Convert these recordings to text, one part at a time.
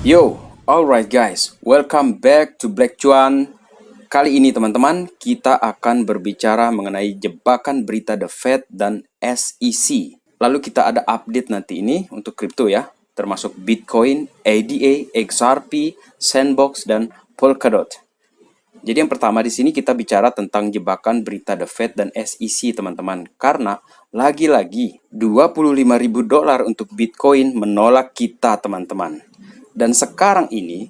Yo, alright guys, welcome back to Black Cuan. Kali ini teman-teman, kita akan berbicara mengenai jebakan berita The Fed dan SEC. Lalu kita ada update nanti ini untuk kripto ya, termasuk Bitcoin, ADA, XRP, Sandbox, dan Polkadot. Jadi yang pertama di sini kita bicara tentang jebakan berita The Fed dan SEC teman-teman. Karena lagi-lagi $25.000 untuk Bitcoin menolak kita teman-teman. Dan sekarang ini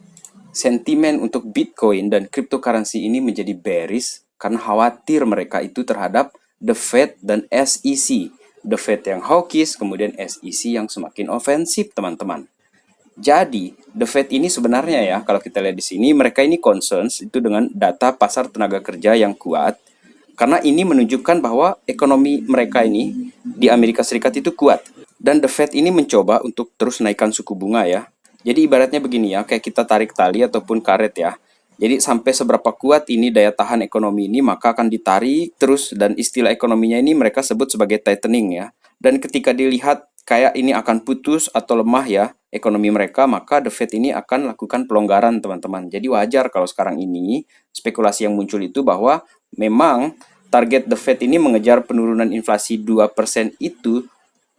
sentimen untuk Bitcoin dan cryptocurrency ini menjadi bearish karena khawatir mereka itu terhadap The Fed dan SEC. The Fed yang hawkish, kemudian SEC yang semakin ofensif teman-teman. Jadi, The Fed ini sebenarnya ya, kalau kita lihat di sini, mereka ini concerns itu dengan data pasar tenaga kerja yang kuat. Karena ini menunjukkan bahwa ekonomi mereka ini di Amerika Serikat itu kuat. Dan The Fed ini mencoba untuk terus naikkan suku bunga ya. Jadi ibaratnya begini ya, kayak kita tarik tali ataupun karet ya. Jadi sampai seberapa kuat ini daya tahan ekonomi ini, maka akan ditarik terus, dan istilah ekonominya ini mereka sebut sebagai tightening ya. Dan ketika dilihat kayak ini akan putus atau lemah ya ekonomi mereka, maka The Fed ini akan lakukan pelonggaran teman-teman. Jadi wajar kalau sekarang ini spekulasi yang muncul itu bahwa memang target The Fed ini mengejar penurunan inflasi 2% itu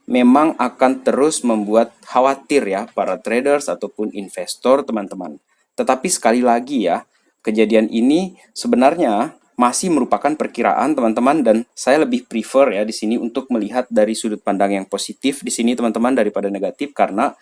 memang akan terus membuat khawatir ya para traders ataupun investor teman-teman. Tetapi sekali lagi ya, kejadian ini sebenarnya masih merupakan perkiraan teman-teman, dan saya lebih prefer ya di sini untuk melihat dari sudut pandang yang positif di sini teman-teman daripada negatif, karena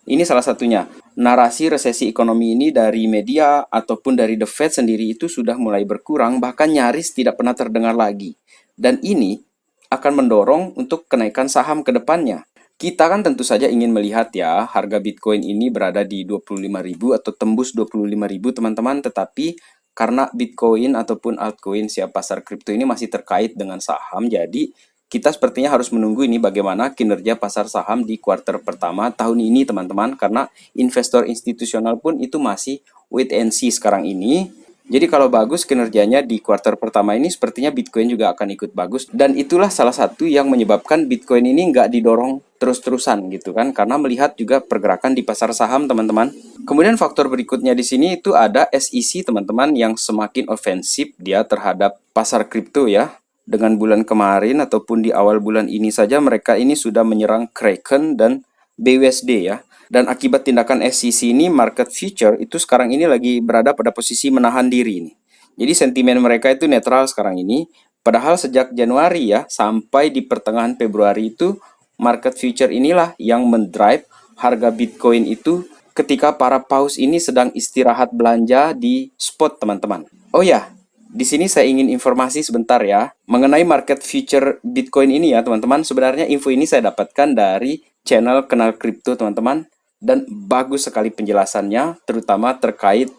ini salah satunya narasi resesi ekonomi ini dari media ataupun dari The Fed sendiri itu sudah mulai berkurang, bahkan nyaris tidak pernah terdengar lagi. Dan ini akan mendorong untuk kenaikan saham ke depannya. Kita kan tentu saja ingin melihat ya harga Bitcoin ini berada di 25.000 atau tembus 25.000 teman-teman, tetapi karena Bitcoin ataupun altcoin siap pasar kripto ini masih terkait dengan saham, jadi kita sepertinya harus menunggu ini bagaimana kinerja pasar saham di kuartal pertama tahun ini teman-teman, karena investor institusional pun itu masih wait and see sekarang ini. Jadi kalau bagus kinerjanya di kuartal pertama ini, sepertinya Bitcoin juga akan ikut bagus. Dan itulah salah satu yang menyebabkan Bitcoin ini nggak didorong terus-terusan gitu kan. Karena melihat juga pergerakan di pasar saham teman-teman. Kemudian faktor berikutnya di sini itu ada SEC teman-teman yang semakin ofensif dia terhadap pasar kripto ya. Dengan bulan kemarin ataupun di awal bulan ini saja mereka ini sudah menyerang Kraken dan BUSD ya. Dan akibat tindakan SEC ini, market future itu sekarang ini lagi berada pada posisi menahan diri nih. Jadi sentimen mereka itu netral sekarang ini. Padahal sejak Januari ya sampai di pertengahan Februari itu market future inilah yang mendrive harga Bitcoin itu ketika para paus ini sedang istirahat belanja di spot teman-teman. Oh ya, di sini saya ingin informasi sebentar ya mengenai market future Bitcoin ini ya teman-teman. Sebenarnya info ini saya dapatkan dari channel Kenal Kripto teman-teman, dan bagus sekali penjelasannya, terutama terkait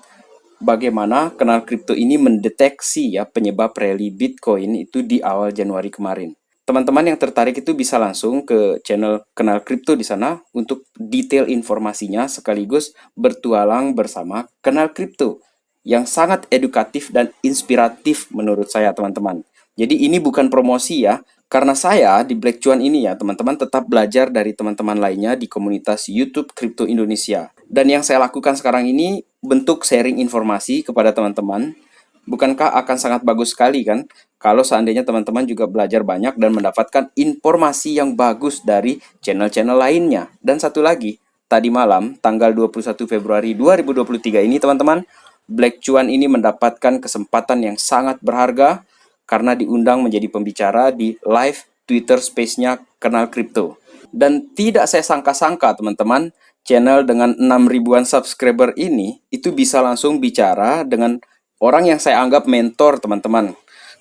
bagaimana Kenal Kripto ini mendeteksi ya penyebab rally Bitcoin itu di awal Januari kemarin. Teman-teman yang tertarik itu bisa langsung ke channel Kenal Kripto di sana untuk detail informasinya sekaligus bertualang bersama Kenal Kripto yang sangat edukatif dan inspiratif menurut saya teman-teman. Jadi ini bukan promosi ya, karena saya di Black Cuan ini ya teman-teman tetap belajar dari teman-teman lainnya di komunitas YouTube Kripto Indonesia. Dan yang saya lakukan sekarang ini bentuk sharing informasi kepada teman-teman. Bukankah akan sangat bagus sekali kan kalau seandainya teman-teman juga belajar banyak dan mendapatkan informasi yang bagus dari channel-channel lainnya. Dan satu lagi, tadi malam tanggal 21 Februari 2023 ini teman-teman, Black Cuan ini mendapatkan kesempatan yang sangat berharga karena diundang menjadi pembicara di live Twitter Space-nya Kenal Kripto. Dan tidak saya sangka-sangka teman-teman, channel dengan 6 ribuan subscriber ini itu bisa langsung bicara dengan orang yang saya anggap mentor teman-teman.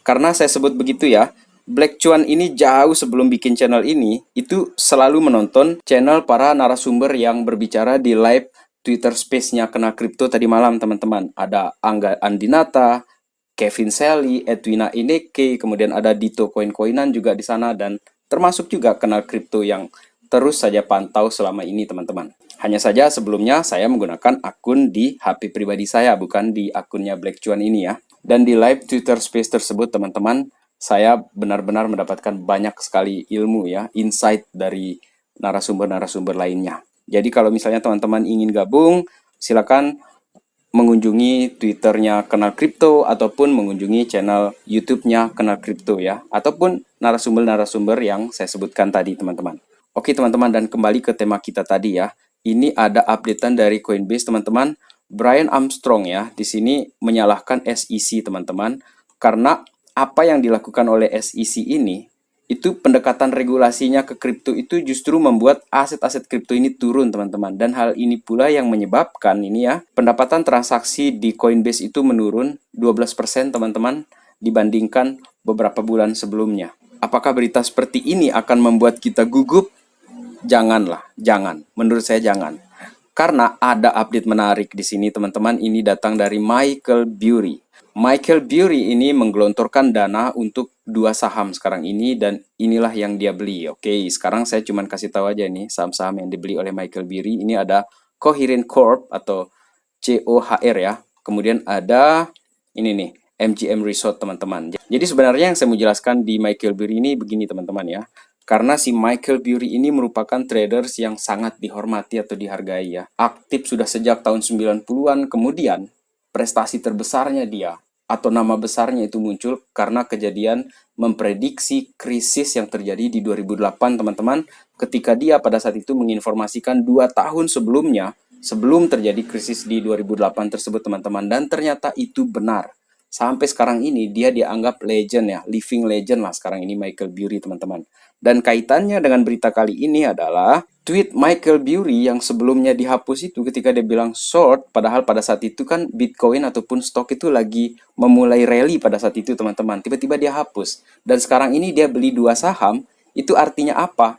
Karena saya sebut begitu ya, Black Cuan ini jauh sebelum bikin channel ini, itu selalu menonton channel para narasumber yang berbicara di live Twitter Space-nya Kenal Kripto tadi malam teman-teman. Ada Angga Andinata, Kevin Sally, Edwina Ineke, kemudian ada Dito Koin-Koinan juga di sana, dan termasuk juga Kenal Kripto yang terus saja pantau selama ini teman-teman. Hanya saja sebelumnya saya menggunakan akun di HP pribadi saya, bukan di akunnya Black Cuan ini ya. Dan di live Twitter Space tersebut teman-teman, saya benar-benar mendapatkan banyak sekali ilmu ya, insight dari narasumber-narasumber lainnya. Jadi kalau misalnya teman-teman ingin gabung, silakan mengunjungi Twitternya Kenal Kripto ataupun mengunjungi channel YouTube-nya Kenal Kripto ya, ataupun narasumber-narasumber yang saya sebutkan tadi teman-teman. Oke teman-teman, dan kembali ke tema kita tadi ya. Ini ada updatean dari Coinbase teman-teman. Brian Armstrong ya, di sini menyalahkan SEC teman-teman, karena apa yang dilakukan oleh SEC ini itu pendekatan regulasinya ke kripto itu justru membuat aset-aset kripto ini turun teman-teman, dan hal ini pula yang menyebabkan ini ya pendapatan transaksi di Coinbase itu menurun 12% teman-teman dibandingkan beberapa bulan sebelumnya. Apakah berita seperti ini akan membuat kita gugup? Janganlah, jangan. Menurut saya jangan. Karena ada update menarik di sini teman-teman, ini datang dari Michael Burry. Michael Burry ini menggelontorkan dana untuk 2 saham sekarang ini, dan inilah yang dia beli. Oke, sekarang saya cuma kasih tahu aja nih saham-saham yang dibeli oleh Michael Burry. Ini ada Coherent Corp atau COHR ya. Kemudian ada ini nih, MGM Resort teman-teman. Jadi sebenarnya yang saya mau jelaskan di Michael Burry ini begini teman-teman ya. Karena si Michael Burry ini merupakan traders yang sangat dihormati atau dihargai ya. Aktif sudah sejak tahun 90-an, kemudian prestasi terbesarnya dia atau nama besarnya itu muncul karena kejadian memprediksi krisis yang terjadi di 2008 teman-teman, ketika dia pada saat itu menginformasikan 2 tahun sebelumnya, sebelum terjadi krisis di 2008 tersebut teman-teman, dan ternyata itu benar. Sampai sekarang ini dia dianggap legend ya, living legend lah sekarang ini Michael Burry teman-teman. Dan kaitannya dengan berita kali ini adalah tweet Michael Burry yang sebelumnya dihapus itu ketika dia bilang short, padahal pada saat itu kan Bitcoin ataupun stok itu lagi memulai rally pada saat itu teman-teman. Tiba-tiba dia hapus. Dan sekarang ini dia beli 2 saham, itu artinya apa?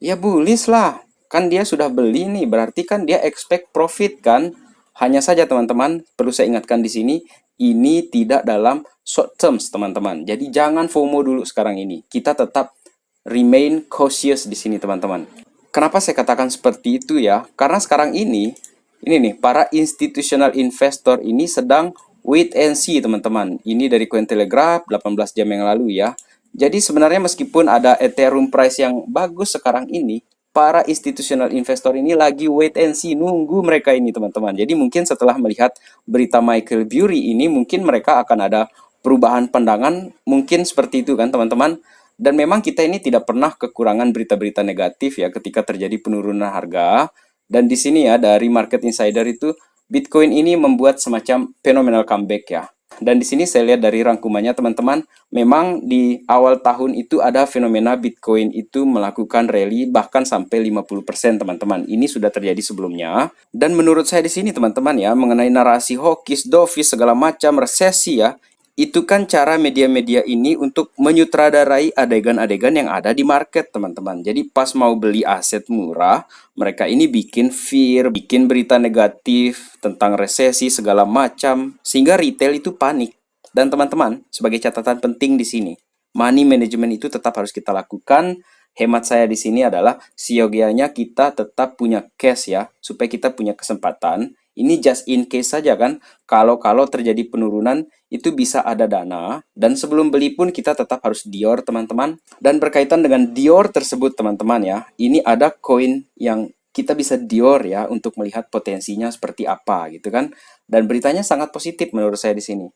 Ya bullish lah. Kan dia sudah beli nih, berarti kan dia expect profit kan? Hanya saja teman-teman, perlu saya ingatkan di sini, ini tidak dalam short terms teman-teman. Jadi jangan FOMO dulu sekarang ini. Kita tetap remain cautious di sini teman-teman. Kenapa saya katakan seperti itu ya? Karena sekarang ini nih para institutional investor ini sedang wait and see teman-teman. Ini dari Cointelegraph 18 jam yang lalu ya. Jadi sebenarnya meskipun ada Ethereum price yang bagus sekarang ini, para institutional investor ini lagi wait and see, nunggu mereka ini teman-teman. Jadi mungkin setelah melihat berita Michael Burry ini, mungkin mereka akan ada perubahan pandangan, mungkin seperti itu kan teman-teman. Dan memang kita ini tidak pernah kekurangan berita-berita negatif ya ketika terjadi penurunan harga. Dan di sini ya dari Market Insider itu Bitcoin ini membuat semacam phenomenal comeback ya. Dan di sini saya lihat dari rangkumannya teman-teman, memang di awal tahun itu ada fenomena Bitcoin itu melakukan rally bahkan sampai 50% teman-teman. Ini sudah terjadi sebelumnya. Dan menurut saya di sini teman-teman ya, mengenai narasi hawkish, dovish, segala macam resesi ya, itu kan cara media-media ini untuk menyutradarai adegan-adegan yang ada di market, teman-teman. Jadi pas mau beli aset murah, mereka ini bikin fear, bikin berita negatif tentang resesi segala macam, sehingga retail itu panik. Dan teman-teman, sebagai catatan penting di sini, money management itu tetap harus kita lakukan. Hemat saya di sini adalah siogianya kita tetap punya cash ya, supaya kita punya kesempatan. Ini just in case saja kan, kalau terjadi penurunan itu bisa ada dana, dan sebelum beli pun kita tetap harus Dior teman-teman. Dan berkaitan dengan Dior tersebut teman-teman ya, ini ada koin yang kita bisa Dior ya untuk melihat potensinya seperti apa gitu kan. Dan beritanya sangat positif menurut saya di sini.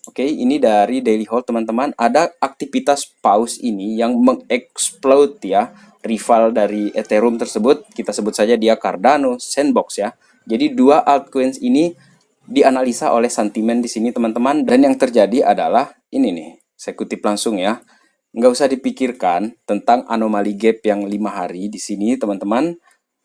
Oke, ini dari Daily Hold teman-teman, ada aktivitas paus ini yang mengeksplode ya rival dari Ethereum tersebut, kita sebut saja dia Cardano, Sandbox ya. Jadi 2 altcoins ini dianalisa oleh sentimen di sini teman-teman, dan yang terjadi adalah ini nih, saya kutip langsung ya. Nggak usah dipikirkan tentang anomali gap yang 5 hari di sini teman-teman,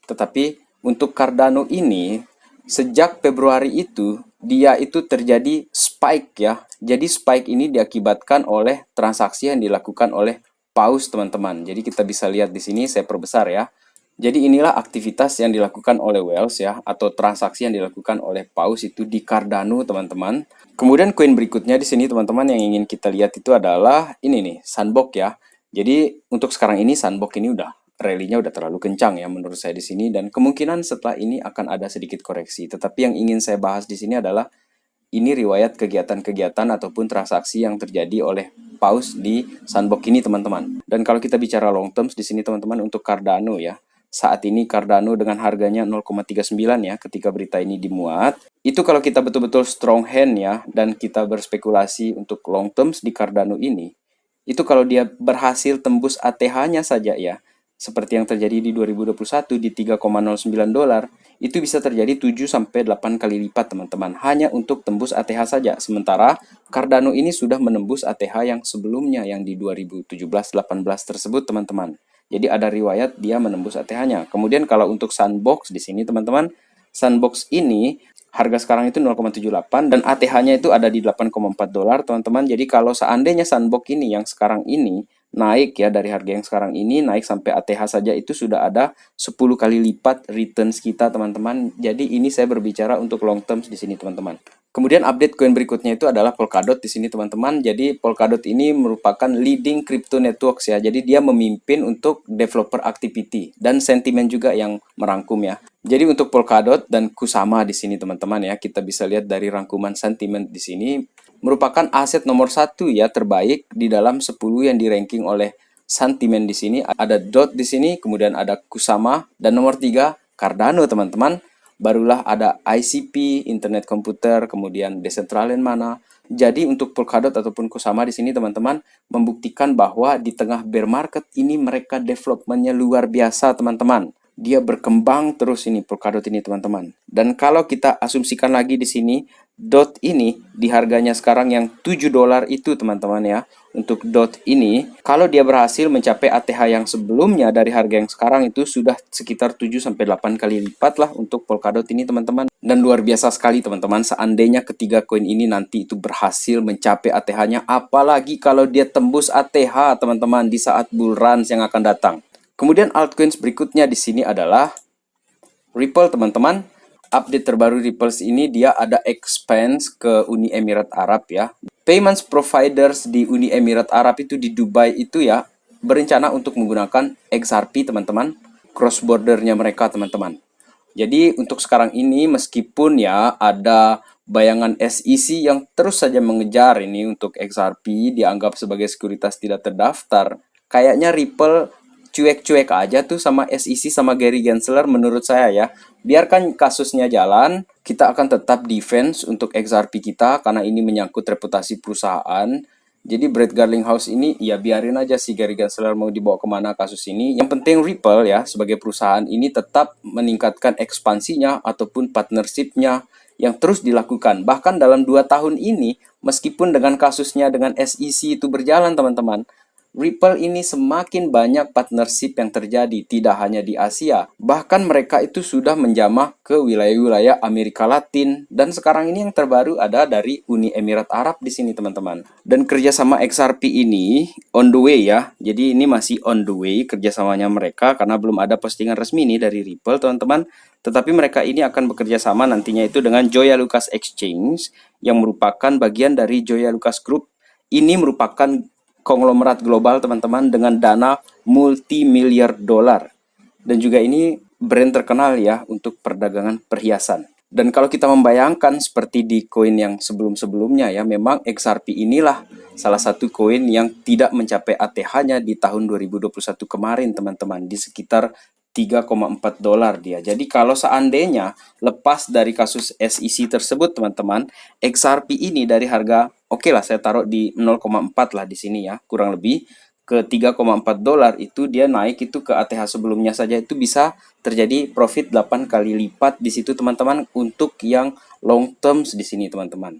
tetapi untuk Cardano ini sejak Februari itu dia itu terjadi spike ya. Jadi spike ini diakibatkan oleh transaksi yang dilakukan oleh paus teman-teman. Jadi kita bisa lihat di sini, saya perbesar ya. Jadi inilah aktivitas yang dilakukan oleh whales ya, atau transaksi yang dilakukan oleh paus itu di Cardano teman-teman. Kemudian koin berikutnya di sini teman-teman yang ingin kita lihat itu adalah ini nih, Sandbox ya. Jadi untuk sekarang ini Sandbox ini udah rally-nya udah terlalu kencang ya menurut saya di sini, dan kemungkinan setelah ini akan ada sedikit koreksi. Tetapi yang ingin saya bahas di sini adalah ini riwayat kegiatan-kegiatan ataupun transaksi yang terjadi oleh paus di Sandbox ini teman-teman. Dan kalau kita bicara long terms di sini teman-teman untuk Cardano ya, saat ini Cardano dengan harganya 0,39 ya ketika berita ini dimuat. Itu kalau kita betul-betul strong hand ya dan kita berspekulasi untuk long terms di Cardano ini. Itu kalau dia berhasil tembus ATH-nya saja ya. Seperti yang terjadi di 2021 di 3,09 dolar, itu bisa terjadi 7 sampai 8 kali lipat teman-teman hanya untuk tembus ATH saja. Sementara Cardano ini sudah menembus ATH yang sebelumnya yang di 2017-18 tersebut teman-teman. Jadi ada riwayat dia menembus ATH-nya. Kemudian kalau untuk Sandbox di sini teman-teman, Sandbox ini harga sekarang itu 0,78 dan ATH-nya itu ada di 8,4 dolar teman-teman. Jadi kalau seandainya Sandbox ini yang sekarang ini naik ya dari harga yang sekarang ini naik sampai ATH saja itu sudah ada 10 kali lipat returns kita teman-teman. Jadi ini saya berbicara untuk long terms di sini teman-teman. Kemudian update koin berikutnya itu adalah Polkadot di sini teman-teman. Jadi Polkadot ini merupakan leading crypto networks ya. Jadi dia memimpin untuk developer activity dan sentimen juga yang merangkum ya. Jadi untuk Polkadot dan Kusama di sini teman-teman ya, kita bisa lihat dari rangkuman sentimen di sini merupakan aset nomor 1 ya terbaik di dalam 10 yang di ranking oleh sentimen di sini. Ada DOT di sini, kemudian ada Kusama dan nomor 3 Cardano teman-teman. Barulah ada ICP, Internet Komputer, kemudian Decentraland Mana. Jadi untuk Polkadot ataupun Kusama di sini teman-teman membuktikan bahwa di tengah bear market ini mereka developmentnya luar biasa teman-teman. Dia berkembang terus ini Polkadot ini teman-teman. Dan kalau kita asumsikan lagi di sini DOT ini di harganya sekarang yang 7 dolar itu teman-teman ya. Untuk DOT ini kalau dia berhasil mencapai ATH yang sebelumnya dari harga yang sekarang itu sudah sekitar 7 sampai 8 kali lipat lah untuk Polkadot ini teman-teman. Dan luar biasa sekali teman-teman seandainya ketiga koin ini nanti itu berhasil mencapai ATH-nya, apalagi kalau dia tembus ATH teman-teman di saat bull runs yang akan datang. Kemudian altcoins berikutnya di sini adalah Ripple teman-teman. Update terbaru Ripple ini dia ada expense ke Uni Emirat Arab ya. Payments providers di Uni Emirat Arab itu di Dubai itu ya berencana untuk menggunakan XRP teman-teman. Cross bordernya mereka teman-teman. Jadi untuk sekarang ini meskipun ya ada bayangan SEC yang terus saja mengejar ini untuk XRP dianggap sebagai sekuritas tidak terdaftar. Kayaknya Ripple cuek-cuek aja tuh sama SEC sama Gary Gensler menurut saya ya. Biarkan kasusnya jalan, kita akan tetap defense untuk XRP kita karena ini menyangkut reputasi perusahaan. Jadi Brett Garlinghouse ini ya biarin aja si Gary Gensler mau dibawa kemana kasus ini. Yang penting Ripple ya sebagai perusahaan ini tetap meningkatkan ekspansinya ataupun partnershipnya yang terus dilakukan. Bahkan dalam 2 tahun ini meskipun dengan kasusnya dengan SEC itu berjalan teman-teman, Ripple ini semakin banyak partnership yang terjadi, tidak hanya di Asia. Bahkan mereka itu sudah menjamah ke wilayah-wilayah Amerika Latin. Dan sekarang ini yang terbaru ada dari Uni Emirat Arab di sini teman-teman. Dan kerjasama XRP ini on the way ya. Jadi ini masih on the way kerjasamanya mereka karena belum ada postingan resmi nih dari Ripple teman-teman. Tetapi mereka ini akan bekerja sama nantinya itu dengan Joya Lucas Exchange yang merupakan bagian dari Joya Lucas Group. Ini merupakan konglomerat global teman-teman dengan dana multi-miliar dolar. Dan juga ini brand terkenal ya untuk perdagangan perhiasan. Dan kalau kita membayangkan seperti di koin yang sebelum-sebelumnya ya, memang XRP inilah salah satu koin yang tidak mencapai ATH-nya di tahun 2021 kemarin teman-teman, di sekitar 3,4 dolar dia. Jadi kalau seandainya lepas dari kasus SEC tersebut teman-teman, XRP ini dari harga oke lah saya taruh di 0,4 lah di sini ya, kurang lebih ke 3,4 dolar itu dia naik itu ke ATH sebelumnya saja itu bisa terjadi profit 8 kali lipat di situ teman-teman untuk yang long terms di sini teman-teman.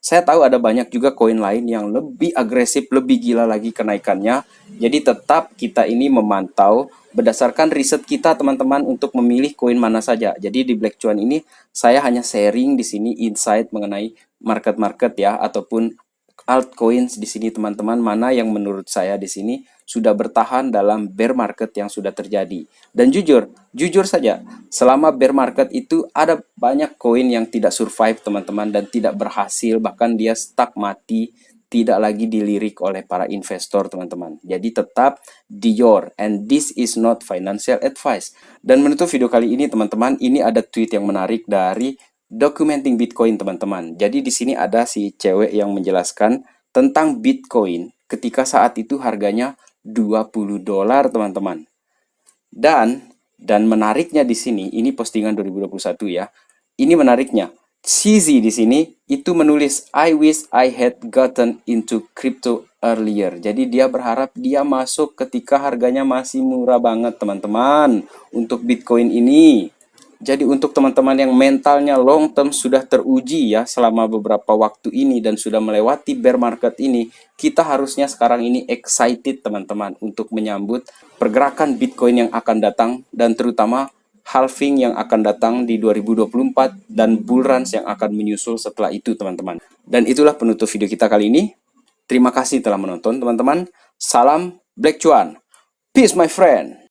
Saya tahu ada banyak juga koin lain yang lebih agresif, lebih gila lagi kenaikannya. Jadi tetap kita ini memantau berdasarkan riset kita teman-teman untuk memilih koin mana saja. Jadi di Black Cuan ini saya hanya sharing di sini insight mengenai market-market ya ataupun altcoins di sini teman-teman, mana yang menurut saya di sini sudah bertahan dalam bear market yang sudah terjadi. Dan jujur saja, selama bear market itu ada banyak koin yang tidak survive teman-teman dan tidak berhasil, bahkan dia stuck mati, tidak lagi dilirik oleh para investor teman-teman. Jadi tetap Dior, and this is not financial advice. Dan menutup video kali ini teman-teman, ini ada tweet yang menarik dari Documenting Bitcoin teman-teman. Jadi di sini ada si cewek yang menjelaskan tentang Bitcoin ketika saat itu harganya 20 dolar teman-teman. Dan Dan menariknya di sini, ini postingan 2021 ya. Ini menariknya. CZ di sini itu menulis I wish I had gotten into crypto earlier. Jadi dia berharap dia masuk ketika harganya masih murah banget, teman-teman, untuk Bitcoin ini. Jadi untuk teman-teman yang mentalnya long term sudah teruji ya selama beberapa waktu ini dan sudah melewati bear market ini, kita harusnya sekarang ini excited teman-teman untuk menyambut pergerakan Bitcoin yang akan datang dan terutama halving yang akan datang di 2024 dan bull runs yang akan menyusul setelah itu teman-teman. Dan itulah penutup video kita kali ini. Terima kasih telah menonton teman-teman. Salam Black Cuan. Peace my friend.